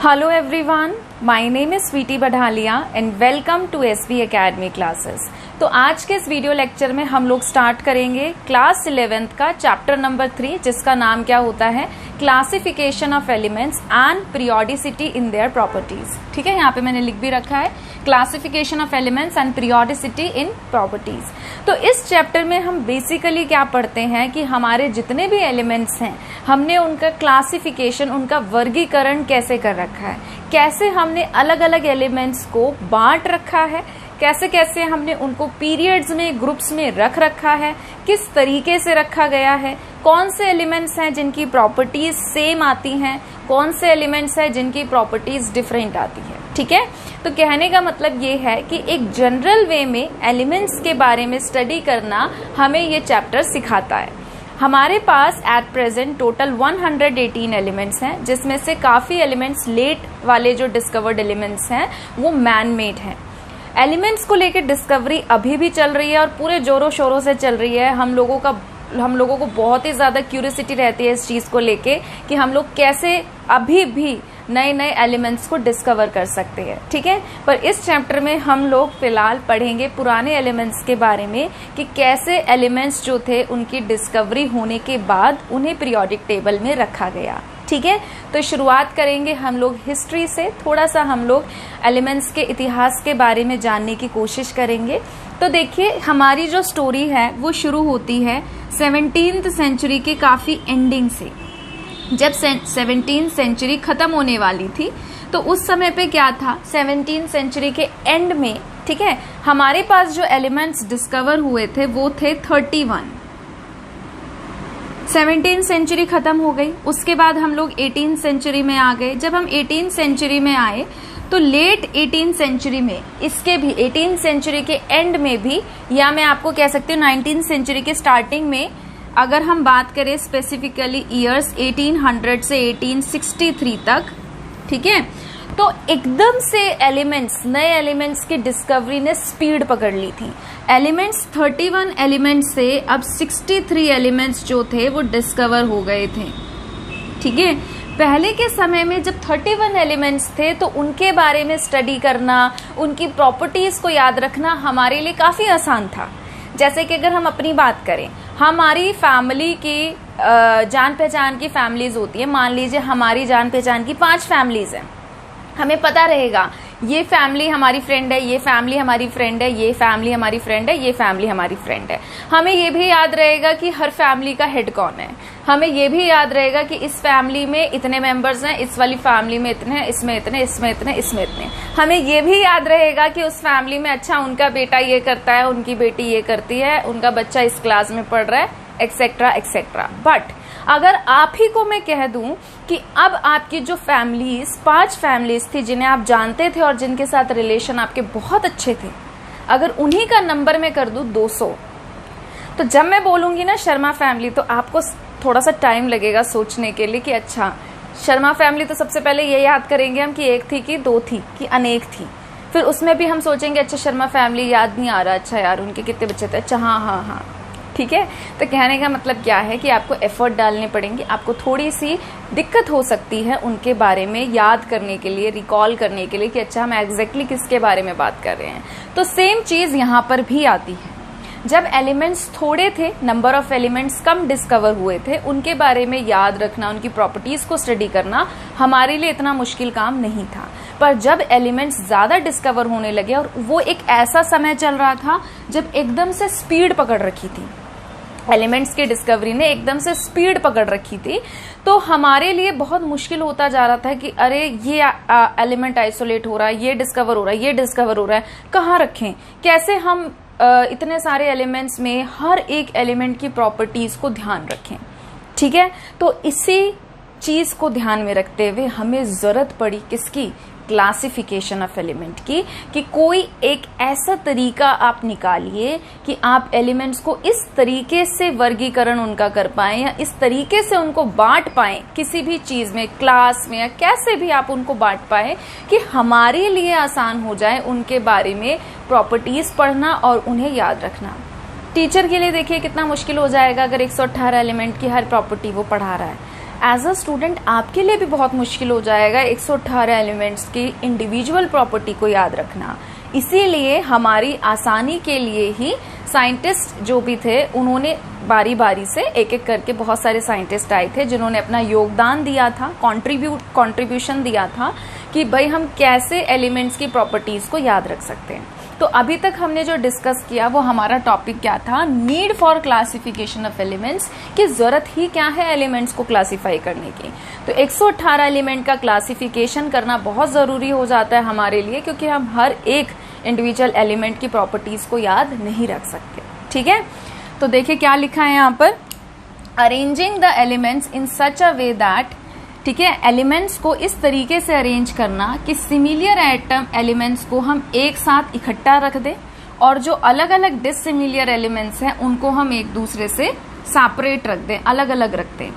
Hello everyone, my name is Sweety Badhalia and welcome to SV Academy classes। तो आज के इस video lecture में हम लोग स्टार्ट करेंगे क्लास 11th का चैप्टर नंबर 3 जिसका नाम क्या होता है classification of elements and periodicity in their properties. ठीक है, यहाँ पे मैंने लिख भी रखा है classification of elements and periodicity in properties. तो इस चैप्टर में हम बेसिकली क्या पढ़ते हैं कि हमारे जितने भी एलिमेंट्स हैं हमने उनका क्लासिफिकेशन, उनका वर्गीकरण कैसे कर रखा है, कैसे हमने अलग अलग एलिमेंट्स को बांट रखा है, कैसे कैसे हमने उनको पीरियड्स में, ग्रुप्स में रख रखा है, किस तरीके से रखा गया है, कौन से एलिमेंट्स हैं जिनकी प्रॉपर्टीज सेम आती हैं, कौन से एलिमेंट्स हैं जिनकी प्रॉपर्टीज डिफरेंट आती है। ठीक है, तो कहने का मतलब ये है कि एक जनरल वे में एलिमेंट्स के बारे में स्टडी करना हमें ये चैप्टर सिखाता है। हमारे पास एट प्रेजेंट टोटल 118 एलिमेंट्स हैं, जिसमें से काफी एलिमेंट्स लेट वाले जो डिस्कवर्ड एलिमेंट्स हैं वो मैन मेड हैं। एलिमेंट्स को लेकर डिस्कवरी अभी भी चल रही है और पूरे जोरों शोरों से चल रही है। हम लोगों को बहुत ही ज्यादा क्यूरियोसिटी रहती है इस चीज को लेके कि हम लोग कैसे अभी भी नए नए एलिमेंट्स को डिस्कवर कर सकते हैं। ठीक है, पर इस चैप्टर में हम लोग फिलहाल पढ़ेंगे पुराने एलिमेंट्स के बारे में कि कैसे एलिमेंट्स जो थे उनकी डिस्कवरी होने के बाद उन्हें पीरियोडिक टेबल में रखा गया। ठीक है, तो शुरुआत करेंगे हम लोग हिस्ट्री से। थोड़ा सा हम लोग एलिमेंट्स के इतिहास के बारे में जानने की कोशिश करेंगे। तो देखिए, हमारी जो स्टोरी है वो शुरू होती है 17th सेंचुरी के काफी एंडिंग से। जब 17th सेंचुरी खत्म होने वाली थी तो उस समय पे क्या था, 17th सेंचुरी के एंड में, ठीक है, हमारे पास जो एलिमेंट्स डिस्कवर हुए थे वो थे 31। 17th सेंचुरी खत्म हो गई, उसके बाद हम लोग 18th सेंचुरी में आ गए। जब हम 18th सेंचुरी में आए तो लेट 18th सेंचुरी में, इसके भी 18th सेंचुरी के एंड में भी, या मैं आपको कह सकती हूँ 19th सेंचुरी के स्टार्टिंग में, अगर हम बात करें स्पेसिफिकली ईयर्स 1800 से 1863 तक, ठीक है, तो एकदम से एलिमेंट्स, नए एलिमेंट्स की डिस्कवरी ने स्पीड पकड़ ली थी। एलिमेंट्स 31 एलिमेंट्स से अब 63 एलिमेंट्स जो थे वो डिस्कवर हो गए थे। ठीक है, पहले के समय में जब 31 एलिमेंट्स थे तो उनके बारे में स्टडी करना, उनकी प्रॉपर्टीज को याद रखना हमारे लिए काफी आसान था। जैसे कि अगर हम अपनी बात करें, हमारी फैमिली की जान पहचान की फैमिलीज होती है। मान लीजिए हमारी जान पहचान की 5 फैमिलीज हैं। हमें पता रहेगा ये फैमिली हमारी फ्रेंड है, ये फैमिली हमारी फ्रेंड है, ये फैमिली हमारी फ्रेंड है, ये फैमिली हमारी फ्रेंड है। हमें ये भी याद रहेगा कि हर फैमिली का हेड कौन है। हमें ये भी याद रहेगा कि इस फैमिली में इतने मेंबर्स हैं, इस वाली फैमिली में इतने हैं, इसमें इतने, इसमें इतने, इसमें इतने। हमें ये भी याद रहेगा कि उस फैमिली में अच्छा उनका बेटा ये करता है, उनकी बेटी ये करती है, उनका बच्चा इस क्लास में पढ़ रहा है, एक्सेट्रा एक्सेट्रा। बट अगर आप ही को मैं कह दूं कि अब आपकी जो फैमिलीज, 5 फैमिलीज थी जिन्हें आप जानते थे और जिनके साथ रिलेशन आपके बहुत अच्छे थे, अगर उन्हीं का नंबर मैं कर दूं 200, तो जब मैं बोलूंगी ना शर्मा फैमिली तो आपको थोड़ा सा टाइम लगेगा सोचने के लिए कि अच्छा शर्मा फैमिली, तो सबसे पहले ये याद करेंगे हम कि 1 थी कि 2 थी कि अनेक थी। फिर उसमें भी हम सोचेंगे अच्छा शर्मा फैमिली याद नहीं आ रहा, अच्छा यार उनके कितने बच्चे थे, अच्छा हाँ हाँ हाँ। ठीक है, तो कहने का मतलब क्या है कि आपको एफर्ट डालने पड़ेंगे, आपको थोड़ी सी दिक्कत हो सकती है उनके बारे में याद करने के लिए, रिकॉल करने के लिए कि अच्छा हम एग्जैक्टली किसके बारे में बात कर रहे हैं। तो सेम चीज यहाँ पर भी आती है। जब एलिमेंट्स थोड़े थे, number of elements come discover हुए थे, उनके बारे में याद रखना, उनकी प्रॉपर्टीज को स्टडी करना हमारे लिए इतना मुश्किल काम नहीं था। पर जब एलिमेंट्स ज्यादा डिस्कवर होने लगे और वो एक ऐसा समय चल रहा था जब एकदम से स्पीड पकड़ रखी थी, एलिमेंट्स की डिस्कवरी ने एकदम से स्पीड पकड़ रखी थी, तो हमारे लिए बहुत मुश्किल होता जा रहा था कि अरे ये एलिमेंट आइसोलेट हो रहा है, ये डिस्कवर हो रहा है, ये डिस्कवर हो रहा है, कहाँ रखें, कैसे हम इतने सारे एलिमेंट्स में हर एक एलिमेंट की प्रॉपर्टीज को ध्यान रखें। ठीक है, तो इसी चीज को ध्यान में रखते हुए हमें जरूरत पड़ी किसकी, क्लासिफिकेशन ऑफ एलिमेंट की, कि कोई एक ऐसा तरीका आप निकालिए कि आप एलिमेंट्स को इस तरीके से वर्गीकरण उनका कर पाएं या इस तरीके से उनको बांट पाएं किसी भी चीज में, क्लास में, या कैसे भी आप उनको बांट पाएं कि हमारे लिए आसान हो जाए उनके बारे में प्रॉपर्टीज पढ़ना और उन्हें याद रखना। टीचर के लिए देखिए कितना मुश्किल हो जाएगा अगर 118 एलिमेंट की हर प्रॉपर्टी वो पढ़ा रहा है। एज अ स्टूडेंट आपके लिए भी बहुत मुश्किल हो जाएगा 118 एलिमेंट्स की इंडिविजुअल प्रॉपर्टी को याद रखना। इसीलिए हमारी आसानी के लिए ही साइंटिस्ट जो भी थे उन्होंने बारी बारी से एक एक करके, बहुत सारे साइंटिस्ट आए थे जिन्होंने अपना योगदान दिया था, कंट्रीब्यूशन दिया था कि भाई हम कैसे एलिमेंट्स की प्रॉपर्टीज को याद रख सकते हैं। तो अभी तक हमने जो डिस्कस किया वो हमारा टॉपिक क्या था, need for classification of elements, की जरूरत ही क्या है एलिमेंट्स को क्लासिफाई करने की। तो 118 एलिमेंट का क्लासिफिकेशन करना बहुत जरूरी हो जाता है हमारे लिए, क्योंकि हम हर एक इंडिविजुअल एलिमेंट की प्रॉपर्टीज को याद नहीं रख सकते। ठीक है, तो देखिए क्या लिखा है यहाँ पर, arranging the elements in such a way that, ठीक है, एलिमेंट्स को इस तरीके से अरेंज करना कि सिमिलियर एटम एलिमेंट्स को हम एक साथ इकट्ठा रख दें और जो अलग अलग डिससिमिलियर एलिमेंट्स हैं उनको हम एक दूसरे से सेपरेट रख दें, अलग अलग रख दें।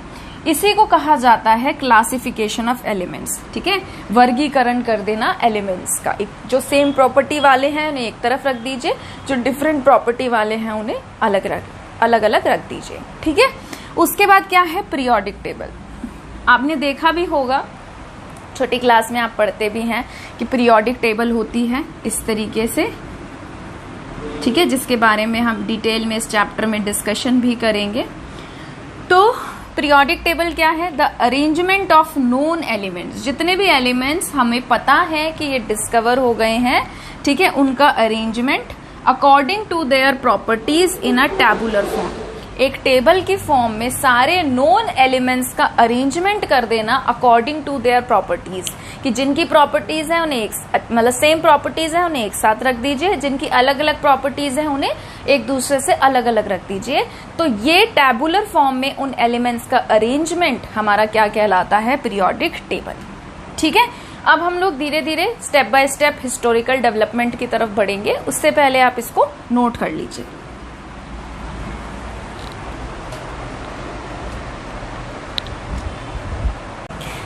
इसी को कहा जाता है क्लासिफिकेशन ऑफ एलिमेंट्स। ठीक है, वर्गीकरण कर देना एलिमेंट्स का। जो सेम प्रॉपर्टी वाले हैं उन्हें एक तरफ रख दीजिए, जो डिफरेंट प्रॉपर्टी वाले हैं उन्हें अलग अलग रख दीजिए। ठीक है, उसके बाद क्या है, पीरियोडिक टेबल। आपने देखा भी होगा, छोटी क्लास में आप पढ़ते भी हैं कि पीरियोडिक टेबल होती है इस तरीके से। ठीक है, जिसके बारे में हम डिटेल में इस चैप्टर में डिस्कशन भी करेंगे। तो पीरियोडिक टेबल क्या है, the arrangement of known elements, जितने भी एलिमेंट्स हमें पता है कि ये डिस्कवर हो गए हैं, ठीक है, उनका arrangement according to their properties in a tabular form. एक टेबल की फॉर्म में सारे नोन एलिमेंट्स का अरेंजमेंट कर देना अकॉर्डिंग टू देयर प्रॉपर्टीज, कि जिनकी प्रॉपर्टीज है उन्हें मतलब सेम प्रॉपर्टीज है उन्हें एक साथ रख दीजिए, जिनकी अलग अलग प्रॉपर्टीज है उन्हें एक दूसरे से अलग अलग रख दीजिए। तो ये टैबुलर फॉर्म में उन एलिमेंट्स का अरेंजमेंट हमारा क्या कहलाता है, पीरियोडिक टेबल। ठीक है, अब हम लोग धीरे धीरे step by step historical development की तरफ बढ़ेंगे। उससे पहले आप इसको नोट कर लीजिए।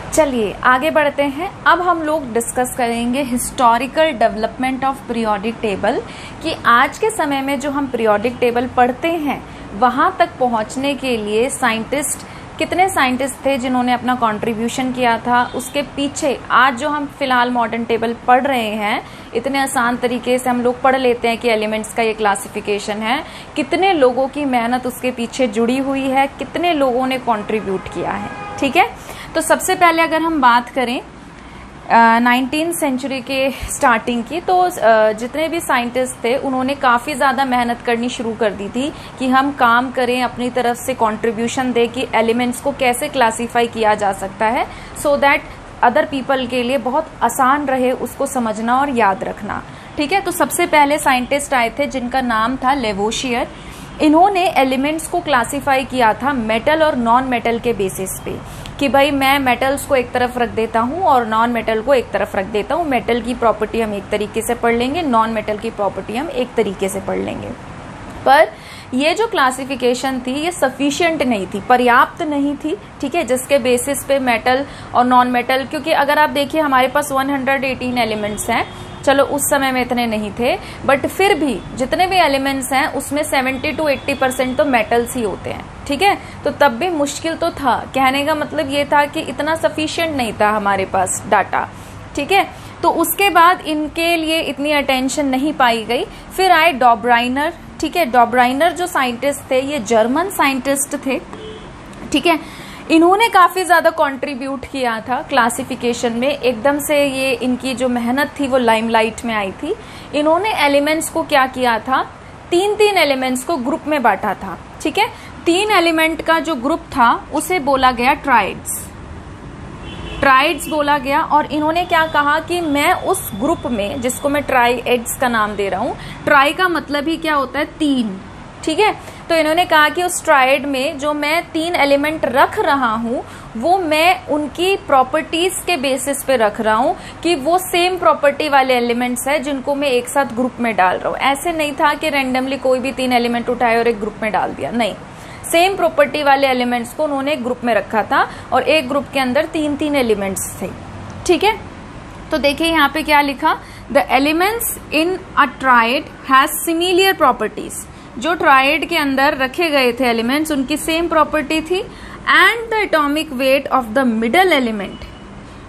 चलिए आगे बढ़ते हैं। अब हम लोग डिस्कस करेंगे historical development of periodic table, कि आज के समय में जो हम पीरियोडिक टेबल पढ़ते हैं वहां तक पहुंचने के लिए साइंटिस्ट, कितने साइंटिस्ट थे जिन्होंने अपना कंट्रीब्यूशन किया था, उसके पीछे आज जो हम फिलहाल मॉडर्न टेबल पढ़ रहे हैं, इतने आसान तरीके से हम लोग पढ़ लेते हैं कि एलिमेंट्स का ये क्लासिफिकेशन है, कितने लोगों की मेहनत उसके पीछे जुड़ी हुई है, कितने लोगों ने कंट्रीब्यूट किया है। ठीक है, तो सबसे पहले अगर हम बात करें 19th सेंचुरी के स्टार्टिंग की, तो जितने भी साइंटिस्ट थे उन्होंने काफ़ी ज़्यादा मेहनत करनी शुरू कर दी थी कि हम काम करें, अपनी तरफ से कंट्रीब्यूशन दें कि एलिमेंट्स को कैसे क्लासीफाई किया जा सकता है, सो दैट अदर पीपल के लिए बहुत आसान रहे उसको समझना और याद रखना। ठीक है, तो सबसे पहले साइंटिस्ट आए थे जिनका नाम था लेवोशियर। इन्होंने एलिमेंट्स को क्लासीफाई किया था मेटल और नॉन मेटल के बेसिस पे, कि भाई मैं मेटल्स को एक तरफ रख देता हूँ और नॉन मेटल को एक तरफ रख देता हूँ। मेटल की प्रॉपर्टी हम एक तरीके से पढ़ लेंगे, नॉन मेटल की प्रॉपर्टी हम एक तरीके से पढ़ लेंगे। पर ये जो क्लासिफिकेशन थी ये सफिशिएंट नहीं थी, पर्याप्त नहीं थी। ठीक है, जिसके बेसिस पे मेटल और नॉन मेटल, क्योंकि अगर आप देखिए हमारे पास 118 एलिमेंट्स हैं, चलो उस समय में इतने नहीं थे, बट फिर भी जितने भी एलिमेंट्स हैं उसमें 70 to 80% तो मेटल्स ही होते हैं। ठीक है, तो तब भी मुश्किल तो था। कहने का मतलब ये था कि इतना सफिशिएंट नहीं था हमारे पास डाटा। ठीक है, तो उसके बाद इनके लिए इतनी अटेंशन नहीं पाई गई। फिर आए डॉब्राइनर। ठीक है, डॉब्राइनर जो साइंटिस्ट थे ये जर्मन साइंटिस्ट थे। ठीक है, इन्होंने काफी ज्यादा कंट्रीब्यूट किया था क्लासिफिकेशन में। एकदम से ये इनकी जो मेहनत थी वो लाइमलाइट में आई थी। इन्होंने एलिमेंट्स को क्या किया था, 3 एलिमेंट्स को ग्रुप में बांटा था। ठीक है, 3 एलिमेंट का जो ग्रुप था उसे बोला गया ट्राइड्स बोला गया। और इन्होंने क्या कहा कि मैं उस ग्रुप में, जिसको मैं ट्राइड्स का नाम दे रहा हूं, ट्राई का मतलब ही क्या होता है, 3। ठीक है, तो इन्होंने कहा कि उस ट्राइड में जो मैं 3 एलिमेंट रख रहा हूं वो मैं उनकी प्रॉपर्टीज के बेसिस पे रख रहा हूं, कि वो सेम प्रॉपर्टी वाले एलिमेंट्स है जिनको मैं एक साथ ग्रुप में डाल रहा हूं। ऐसे नहीं था कि रैंडमली कोई भी 3 एलिमेंट उठाए और एक ग्रुप में डाल दिया, नहीं, सेम प्रॉपर्टी वाले एलिमेंट्स को उन्होंने एक ग्रुप में रखा था और एक ग्रुप के अंदर 3 एलिमेंट्स थे। ठीक है, तो देखिए यहाँ पे क्या लिखा, the elements in a tried has similar properties. जो ट्राइड के अंदर रखे गए थे एलिमेंट्स उनकी सेम प्रॉपर्टी थी। and the atomic weight of the middle element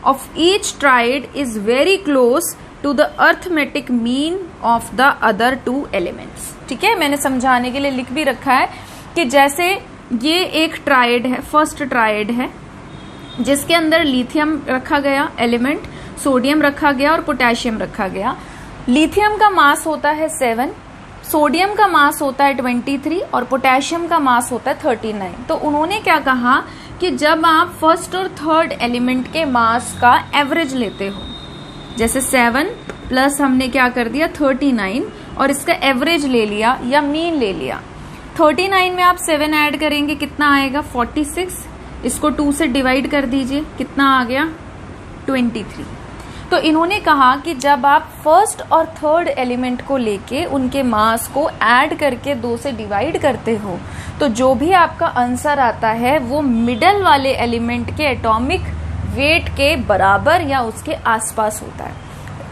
of each triad is very close to the arithmetic mean of the other two elements। ठीक है, मैंने समझाने के लिए लिख भी रखा है कि जैसे ये एक ट्राइड है, फर्स्ट ट्राइड है जिसके अंदर लिथियम रखा गया एलिमेंट, सोडियम रखा गया और पोटेशियम रखा गया। लिथियम का मास होता है 7, सोडियम का मास होता है 23 और पोटेशियम का मास होता है 39। तो उन्होंने क्या कहा कि जब आप फर्स्ट और थर्ड एलिमेंट के मास का एवरेज लेते हो, जैसे 7 प्लस हमने क्या कर दिया 39 और इसका एवरेज ले लिया या मीन ले लिया। 39 में आप 7 ऐड करेंगे कितना आएगा 46, इसको 2 से डिवाइड कर दीजिए, कितना आ गया 23। तो इन्होंने कहा कि जब आप फर्स्ट और थर्ड एलिमेंट को लेके उनके मास को ऐड करके 2 से डिवाइड करते हो तो जो भी आपका आंसर आता है वो मिडल वाले एलिमेंट के एटॉमिक वेट के बराबर या उसके आसपास होता है।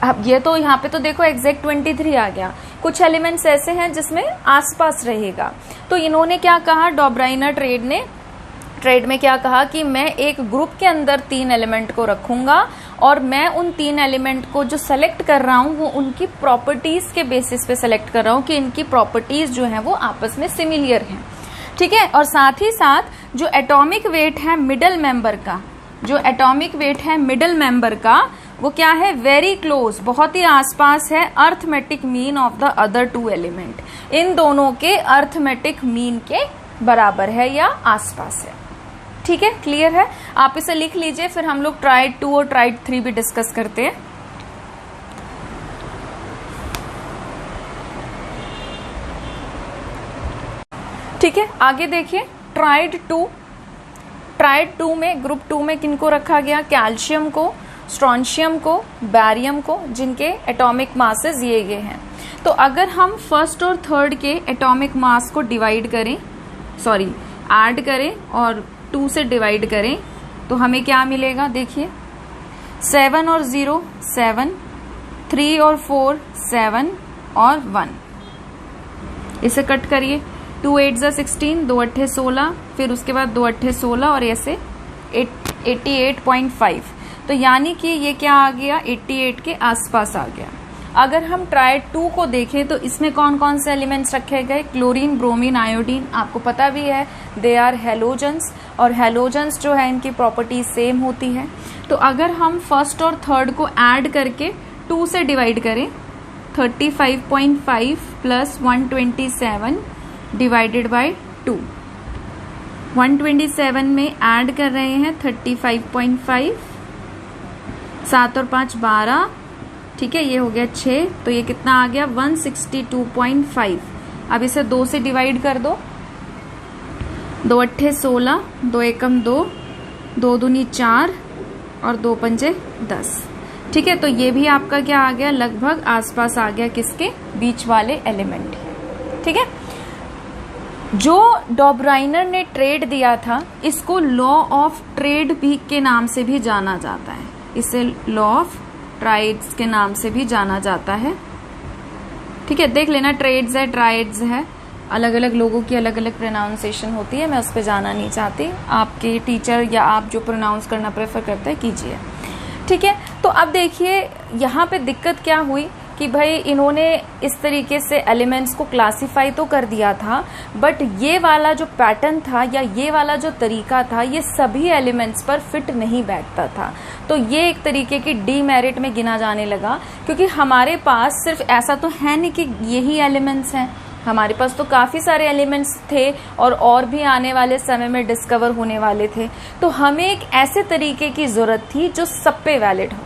अब ये तो यहाँ पे तो देखो एग्जैक्ट 23 आ गया, कुछ एलिमेंट्स ऐसे हैं जिसमें आसपास रहेगा। तो इन्होंने क्या कहा, डॉब्राइनर ट्रेड में क्या कहा कि मैं एक ग्रुप के अंदर 3 एलिमेंट को रखूंगा और मैं उन 3 एलिमेंट को जो सेलेक्ट कर रहा हूं वो उनकी प्रॉपर्टीज के बेसिस पे सेलेक्ट कर रहा हूं कि इनकी प्रॉपर्टीज जो हैं वो आपस में सिमिलर हैं। ठीक है, और साथ ही साथ जो एटॉमिक वेट है मिडल मेंबर का, जो एटॉमिक वेट है मिडल मेंबर का वो क्या है, वेरी क्लोज, बहुत ही आसपास है arithmetic mean of the other 2 element, इन दोनों के अर्थमेटिक मीन के बराबर है या आसपास है। ठीक है, क्लियर है, आप इसे लिख लीजिए, फिर हम लोग ट्राइड 2 और ट्राइड 3 भी डिस्कस करते हैं। ठीक है, आगे देखिए ट्राइड 2 में ग्रुप 2 में किनको रखा गया, कैल्शियम को, स्ट्रोंशियम को, बैरियम को, जिनके एटॉमिक मासेस ये हैं। तो अगर हम फर्स्ट और थर्ड के एटॉमिक मास को ऐड करें और 2 से डिवाइड करें तो हमें क्या मिलेगा, देखिए 7 और 0 7, 3 और 4 7 और 1, इसे कट करिए, 2 8 16, 2 8 16, फिर उसके बाद 2 8 16 और ऐसे 88.5। तो यानी कि ये क्या आ गया, 88 के आसपास आ गया। अगर हम ट्राइड 2 को देखें तो इसमें कौन कौन से एलिमेंट्स रखे गए, क्लोरीन, ब्रोमीन, आयोडीन, आपको पता भी है दे आर हैलोजेंस, और हैलोजेंस जो है इनकी प्रॉपर्टीज सेम होती है। तो अगर हम फर्स्ट और थर्ड को ऐड करके 2 से डिवाइड करें, 35.5 प्लस 127 डिवाइडेड बाय 2, 127 में ऐड कर रहे हैं 35.5, 7 और 5 12, ठीक है, ये हो गया 6, तो ये कितना आ गया 162.5। अब इसे 2 से डिवाइड कर दो, 2 8 16, 2 एकम 2, 2 दूनी 4 और 2 पंजे 10। ठीक है, तो ये भी आपका क्या आ गया, लगभग आसपास आ गया किसके, बीच वाले एलिमेंट। ठीक है, जो डॉब्राइनर ने ट्रेड दिया था इसको लॉ ऑफ ट्रेड भी के नाम से भी जाना जाता है, इसे लॉ ऑफ ट्राइड्स के नाम से भी जाना जाता है। ठीक है, देख लेना, ट्रेड्स है, ट्राइड्स है, अलग अलग लोगों की अलग अलग प्रोनाउंसिएशन होती है, मैं उस पर जाना नहीं चाहती, आपके टीचर या आप जो प्रोनाउंस करना प्रेफर करते हैं कीजिए। ठीक है, तो अब देखिए यहाँ पे दिक्कत क्या हुई कि भाई इन्होंने इस तरीके से एलिमेंट्स को क्लासिफाई तो कर दिया था, बट ये वाला जो पैटर्न था या ये वाला जो तरीका था ये सभी एलिमेंट्स पर फिट नहीं बैठता था। तो ये एक तरीके की डीमेरिट में गिना जाने लगा, क्योंकि हमारे पास सिर्फ ऐसा तो है नहीं कि यही एलिमेंट्स हैं, हमारे पास तो काफ़ी सारे एलिमेंट्स थे और भी आने वाले समय में डिस्कवर होने वाले थे। तो हमें एक ऐसे तरीके की ज़रूरत थी जो सब पे वैलिड हो।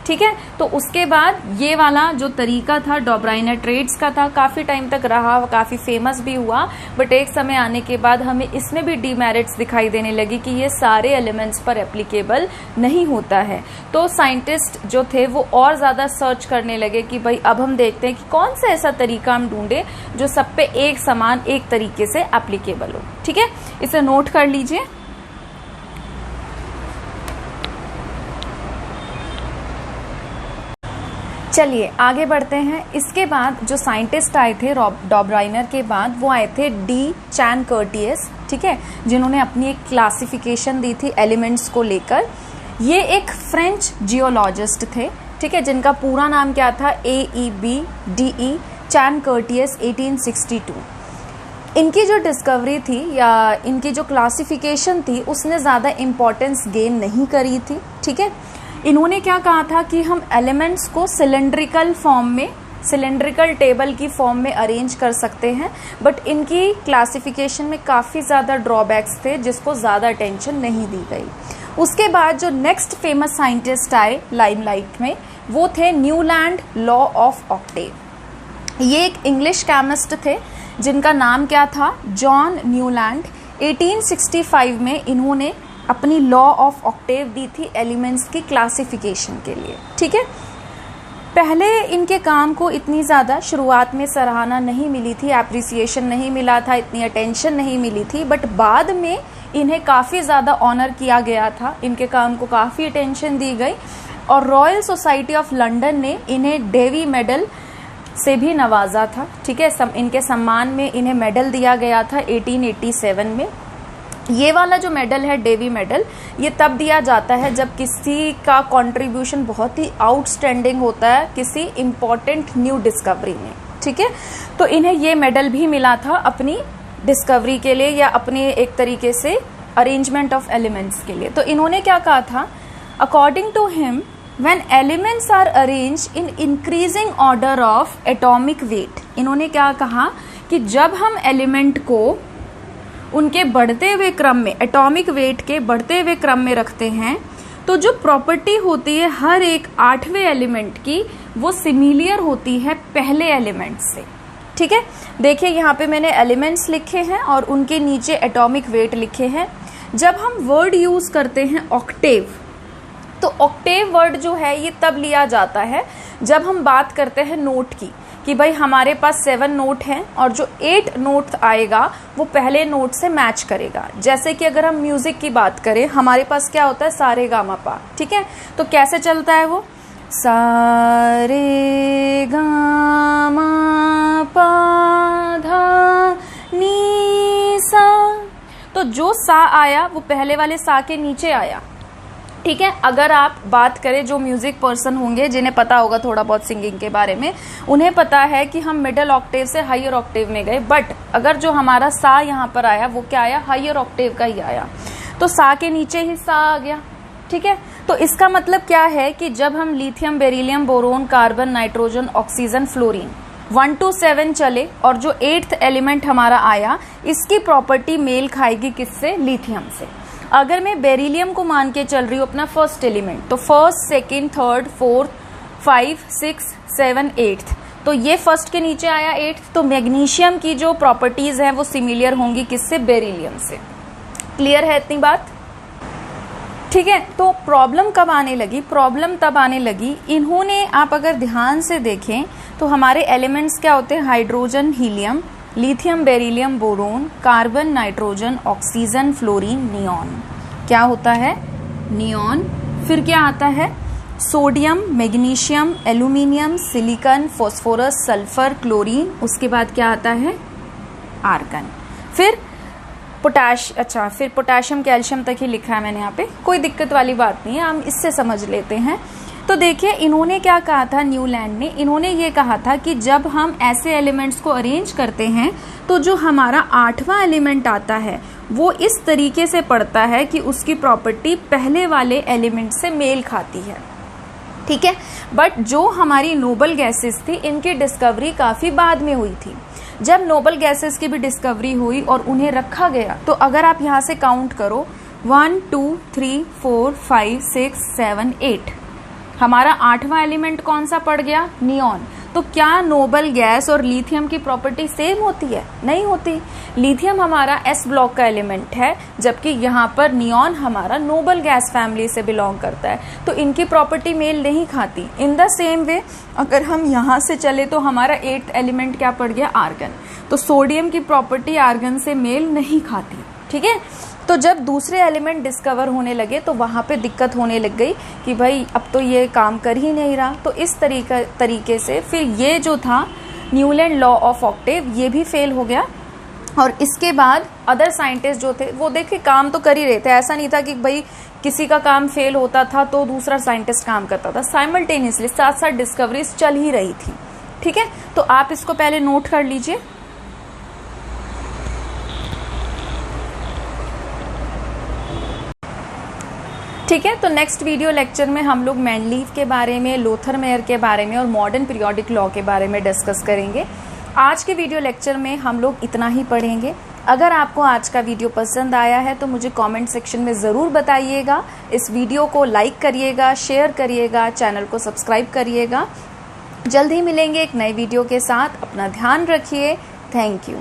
ठीक है, तो उसके बाद ये वाला जो तरीका था डॉब्राइनर ट्रेड्स का था, काफ़ी टाइम तक रहा, काफ़ी फेमस भी हुआ, बट एक समय आने के बाद हमें इसमें भी डीमेरिट्स दिखाई देने लगी कि ये सारे एलिमेंट्स पर एप्लीकेबल नहीं होता है। तो साइंटिस्ट जो थे वो और ज़्यादा सर्च करने लगे कि भाई अब हम देखते हैं कि कौन सा ऐसा तरीका हम ढूंढे जो सब पे एक समान एक तरीके से एप्लीकेबल हो। ठीक है, इसे नोट कर लीजिए। चलिए आगे बढ़ते हैं। इसके बाद जो साइंटिस्ट आए थे डॉब्राइनर के बाद, वो आए थे डी चैन कर्टियस ठीक है, जिन्होंने अपनी एक क्लासिफिकेशन दी थी एलिमेंट्स को लेकर। ये एक फ्रेंच जियोलॉजिस्ट थे, ठीक है, जिनका पूरा नाम क्या था, AEBDE चैमकर्टियस 1862। इनकी जो डिस्कवरी थी या इनकी जो क्लासिफिकेशन थी उसने ज़्यादा इम्पोर्टेंस गेन नहीं करी थी, ठीक है। इन्होंने क्या कहा था कि हम एलिमेंट्स को सिलेंड्रिकल फॉर्म में, सिलेंड्रिकल टेबल की फॉर्म में अरेंज कर सकते हैं, बट इनकी क्लासिफिकेशन में काफ़ी ज़्यादा ड्रॉबैक्स थे जिसको ज़्यादा अटेंशन नहीं दी गई। उसके बाद जो नेक्स्ट फेमस साइंटिस्ट आए लाइमलाइट में वो थे न्यूलैंड लॉ ऑफ ऑक्टेव। ये एक इंग्लिश केमिस्ट थे जिनका नाम क्या था, जॉन न्यूलैंड। 1865 में इन्होंने अपनी लॉ ऑफ ऑक्टेव दी थी एलिमेंट्स की क्लासिफिकेशन के लिए, ठीक है। पहले इनके काम को इतनी ज़्यादा शुरुआत में सराहना नहीं मिली थी, एप्रिसिएशन नहीं मिला था, इतनी अटेंशन नहीं मिली थी, बट बाद में इन्हें काफ़ी ज़्यादा ऑनर किया गया था, इनके काम को काफ़ी अटेंशन दी गई और रॉयल सोसाइटी ऑफ लंदन ने इन्हें डेवी मेडल से भी नवाजा था, ठीक है। इनके सम्मान में इन्हें मेडल दिया गया था 1887 में। ये वाला जो मेडल है, डेवी मेडल, ये तब दिया जाता है जब किसी का कंट्रीब्यूशन बहुत ही आउटस्टैंडिंग होता है किसी इम्पोर्टेंट न्यू डिस्कवरी में, ठीक है। तो इन्हें ये मेडल भी मिला था अपनी डिस्कवरी के लिए या अपने एक तरीके से अरेंजमेंट ऑफ एलिमेंट्स के लिए। तो इन्होंने क्या कहा था, according to him when elements are arranged in increasing order of atomic weight, इन्होंने क्या कहा कि जब हम एलिमेंट को उनके बढ़ते हुए क्रम में, एटॉमिक वेट के बढ़ते हुए क्रम में रखते हैं तो जो प्रॉपर्टी होती है हर एक 8वें एलिमेंट की वो सिमिलियर होती है पहले एलिमेंट से, ठीक है। देखिए यहाँ पे मैंने एलिमेंट्स लिखे हैं और उनके नीचे एटॉमिक वेट लिखे हैं। जब हम वर्ड यूज करते हैं ऑक्टेव, तो ऑक्टेव वर्ड जो है ये तब लिया जाता है जब हम बात करते हैं नोट की, कि भाई हमारे पास 7 नोट हैं और जो 8 नोट आएगा वो पहले नोट से मैच करेगा। जैसे कि अगर हम म्यूजिक की बात करें, हमारे पास क्या होता है, सारे गा मा पा, ठीक है। तो कैसे चलता है वो, सारे गा मा पा धा नी सा। तो जो सा आया वो पहले वाले सा के नीचे आया, ठीक है। अगर आप बात करें, जो म्यूजिक पर्सन होंगे जिन्हें पता होगा थोड़ा बहुत सिंगिंग के बारे में, उन्हें पता है कि हम मिडिल ऑक्टेव से हायर ऑक्टेव में गए, बट अगर जो हमारा सा यहाँ पर आया वो क्या आया, हायर ऑक्टेव का ही आया, तो सा के नीचे ही सा आ गया, ठीक है। तो इसका मतलब क्या है कि जब हम lithium, beryllium, boron, carbon, nitrogen, oxygen, fluorine 1 to 7 चले और जो 8th एलिमेंट हमारा आया, इसकी प्रॉपर्टी मेल खाएगी किससे, लिथियम से। अगर मैं बेरिलियम को मान के चल रही हूँ अपना फर्स्ट एलिमेंट, तो फर्स्ट, सेकंड, थर्ड, फोर्थ, 5, 6, 7, 8, तो ये फर्स्ट के नीचे आया 8th, तो मैग्नीशियम की जो प्रॉपर्टीज हैं वो सिमिलियर होंगी किससे, बेरिलियम से। क्लियर है इतनी बात, ठीक है। तो प्रॉब्लम कब आने लगी, प्रॉब्लम तब आने लगी, इन्होंने, आप अगर ध्यान से देखें तो हमारे एलिमेंट्स क्या होते हैं, hydrogen, helium, lithium, beryllium, boron, carbon, nitrogen, oxygen, fluorine, neon. क्या होता है, नियॉन। फिर क्या आता है, sodium, magnesium, aluminium, silicon, phosphorus, sulphur, chlorine. उसके बाद क्या आता है, आर्गन। फिर फिर पोटेशियम, कैल्शियम तक ही लिखा है मैंने यहाँ पे, कोई दिक्कत वाली बात नहीं है, हम इससे समझ लेते हैं। तो देखिए इन्होंने क्या कहा था, न्यूलैंड ने, इन्होंने ये कहा था कि जब हम ऐसे एलिमेंट्स को अरेंज करते हैं तो जो हमारा 8वां एलिमेंट आता है वो इस तरीके से पड़ता है कि उसकी प्रॉपर्टी पहले वाले एलिमेंट से मेल खाती है, ठीक है। बट जो हमारी नोबल गैसेस थी, इनकी डिस्कवरी काफ़ी बाद में हुई थी। जब नोबल गैसेस की भी डिस्कवरी हुई और उन्हें रखा गया, तो अगर आप यहाँ से काउंट करो 1, 2, 3, 4, 5, 6, 7, 8, हमारा 8वां एलिमेंट कौन सा पड़ गया, नियॉन। तो क्या नोबल गैस और लिथियम की प्रॉपर्टी सेम होती है, नहीं होती। लिथियम हमारा एस ब्लॉक का एलिमेंट है, जबकि यहाँ पर नियॉन हमारा नोबल गैस फैमिली से बिलोंग करता है, तो इनकी प्रॉपर्टी मेल नहीं खाती। इन द सेम वे अगर हम यहाँ से चले तो हमारा 8th एलिमेंट क्या पड़ गया, आर्गन। तो सोडियम की प्रॉपर्टी आर्गन से मेल नहीं खाती, ठीक है। तो जब दूसरे एलिमेंट डिस्कवर होने लगे तो वहाँ पे दिक्कत होने लग गई कि भाई अब तो ये काम कर ही नहीं रहा। तो इस तरीके से फिर ये जो था न्यूलैंड लॉ ऑफ ऑक्टेव, ये भी फेल हो गया। और इसके बाद अदर साइंटिस्ट जो थे वो देखिए काम तो कर ही रहे थे, ऐसा नहीं था कि भाई किसी का काम फेल होता था तो दूसरा साइंटिस्ट काम करता था, साइमल्टेनियसली साथ साथ डिस्कवरीज चल ही रही थी। ठीक है, तो आप इसको पहले नोट कर लीजिए। ठीक है, तो नेक्स्ट वीडियो लेक्चर में हम लोग मेंडलीव के बारे में, लोथर-मेयर के बारे में और मॉडर्न पीरियोडिक लॉ के बारे में डिस्कस करेंगे। आज के वीडियो लेक्चर में हम लोग इतना ही पढ़ेंगे। अगर आपको आज का वीडियो पसंद आया है तो मुझे कमेंट सेक्शन में ज़रूर बताइएगा। इस वीडियो को लाइक करिएगा, शेयर करिएगा, चैनल को सब्सक्राइब करिएगा। जल्द ही मिलेंगे एक नए वीडियो के साथ। अपना ध्यान रखिए। Thank you.